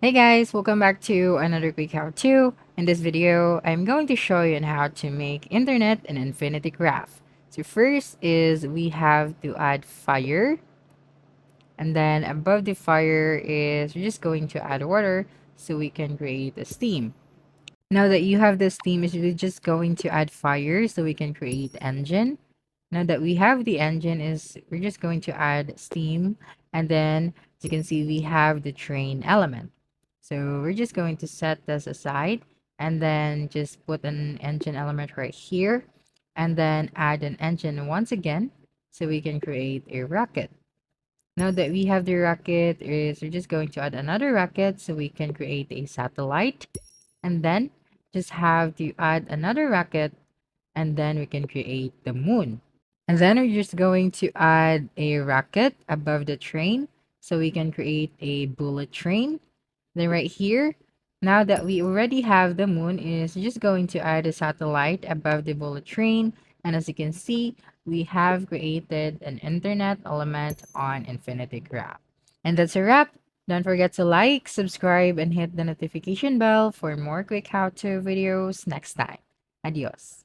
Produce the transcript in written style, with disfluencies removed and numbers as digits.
Hey guys, welcome back to another quick how-to. In this video, I'm going to show you on how to make internet and infinity graph. So first is we have to add fire, and then above the fire is we're just going to add water so we can create a steam. Now that you have the steam, is we're just going to add fire so we can create engine. Now that we have the engine is we're just going to add steam, and then as you can see we have the train element. So we're just going to set this aside and then just put an engine element right here and then add an engine once again so we can create a rocket. Now that we have the rocket is we're just going to add another rocket so we can create a satellite, and then just have to add another rocket and then we can create the moon. And then we're just going to add a rocket above the train so we can create a bullet train. Then right here, now that we already have the moon, is just going to add a satellite above the bullet train. And as you can see, we have created an internet element on Infinity Graph. And that's a wrap. Don't forget to like, subscribe, and hit the notification bell for more quick how-to videos next time. Adios.